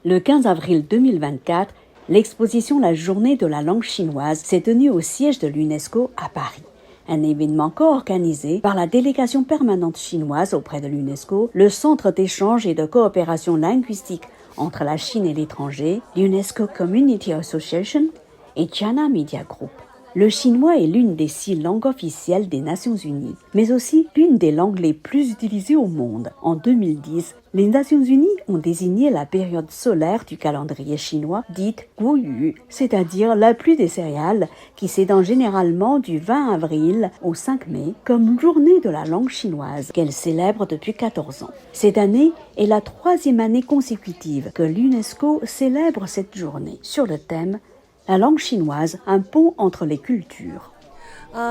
Le 15 avril 2024, l'exposition La Journée de la langue chinoise s'est tenue au siège de l'UNESCO à Paris. Un événement co-organisé par la délégation permanente chinoise auprès de l'UNESCO, le Centre d'échange et de coopération linguistique entre la Chine et l'étranger, l'UNESCO Community Association et China Media Group. Le chinois est l'une des 6 langues officielles des Nations Unies, mais aussi l'une des langues les plus utilisées au monde. En 2010, les Nations Unies ont désigné la période solaire du calendrier chinois dite Guyu, c'est-à-dire la pluie des céréales, qui s'étend généralement du 20 avril au 5 mai, comme journée de la langue chinoise, qu'elle célèbre depuis 14 ans. Cette année est la 3e année consécutive que l'UNESCO célèbre cette journée sur le thème La langue chinoise, un pont entre les cultures.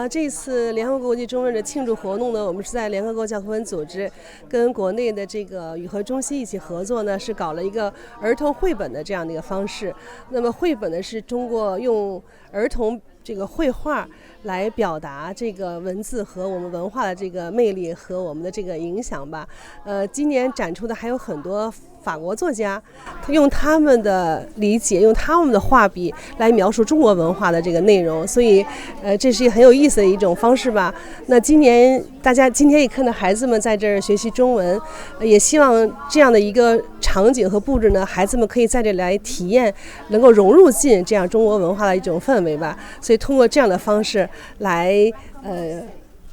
这次联合国际中文的庆祝活动呢，我们是在联合国教科文组织跟国内的这个语合中心一起合作呢，是搞了一个儿童绘本的这样的一个方式。那么绘本呢是通过用儿童这个绘画来表达这个文字和我们文化的这个魅力和我们的这个影响吧。今年展出的还有很多法国作家，用他们的理解，用他们的画笔来描述中国文化的这个内容，所以这是很有意思的一种方式吧。那今年大家今天也看到孩子们在这儿学习中文，也希望这样的一个场景和布置呢，孩子们可以在这里来体验，能够融入进这样中国文化的一种氛围吧。所以通过这样的方式来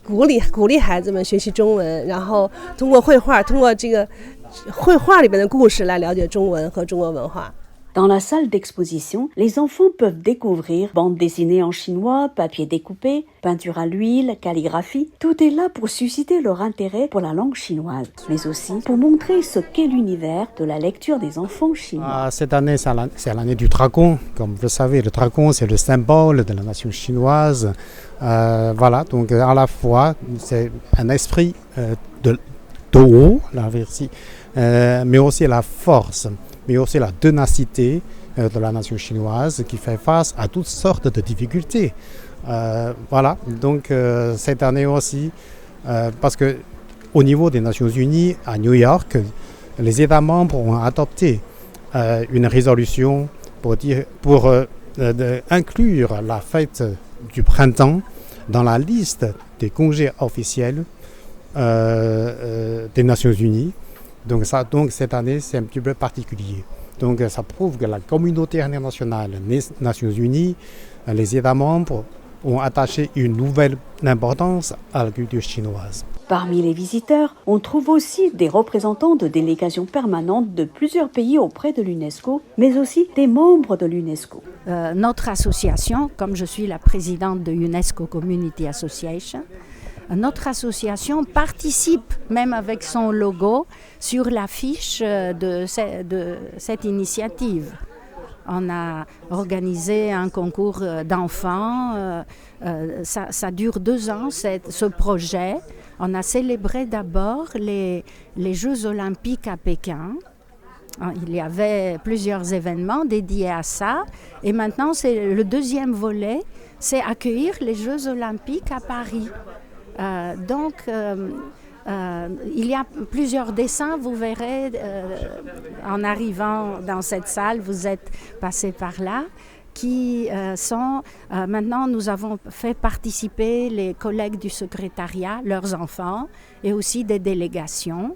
鼓励孩子们学习中文，然后通过绘画，通过这个绘画里边的故事来了解中文和中国文化。Dans la salle d'exposition, les enfants peuvent découvrir bandes dessinées en chinois, papier découpé, peinture à l'huile, calligraphie. Tout est là pour susciter leur intérêt pour la langue chinoise, mais aussi pour montrer ce qu'est l'univers de la lecture des enfants chinois. Cette année, c'est l'année du dragon. Comme vous le savez, le dragon, c'est le symbole de la nation chinoise. Voilà, donc à la fois, c'est un esprit de haut, la version, mais aussi la force, mais aussi la ténacité de la nation chinoise qui fait face à toutes sortes de difficultés. Voilà, donc cette année aussi, parce que au niveau des Nations Unies, à New York, les États membres ont adopté une résolution pour inclure la fête du printemps dans la liste des congés officiels des Nations Unies. Donc cette année, c'est un petit peu particulier. Donc ça prouve que la communauté internationale, les Nations Unies, les États membres ont attaché une nouvelle importance à la culture chinoise. Parmi les visiteurs, on trouve aussi des représentants de délégations permanentes de plusieurs pays auprès de l'UNESCO, mais aussi des membres de l'UNESCO. Notre association, comme je suis la présidente de UNESCO Community Association, notre association participe, même avec son logo, sur l'affiche de cette initiative. On a organisé un concours d'enfants, ça dure 2 ans, ce projet. On a célébré d'abord les Jeux olympiques à Pékin. Il y avait plusieurs événements dédiés à ça. Et maintenant, c'est le 2e volet, c'est accueillir les Jeux olympiques à Paris. Il y a plusieurs dessins, vous verrez, en arrivant dans cette salle, vous êtes passé par là, qui sont... maintenant, nous avons fait participer les collègues du secrétariat, leurs enfants, et aussi des délégations.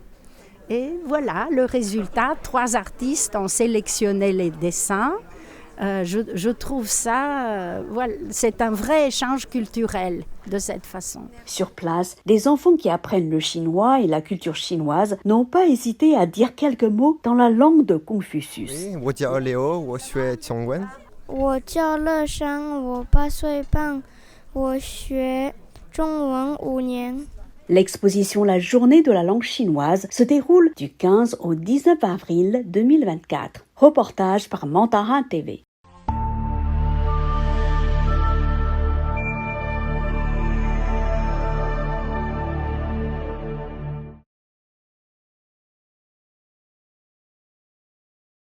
Et voilà, le résultat, 3 artistes ont sélectionné les dessins. Je trouve ça, voilà, c'est un vrai échange culturel de cette façon. Sur place, des enfants qui apprennent le chinois et la culture chinoise n'ont pas hésité à dire quelques mots dans la langue de Confucius. Oui, 我叫Léo，我学中文。我叫乐山，我8岁半，我学中文5年。 L'exposition La Journée de la langue chinoise se déroule du 15 au 19 avril 2024. Reportage par Mandarin TV.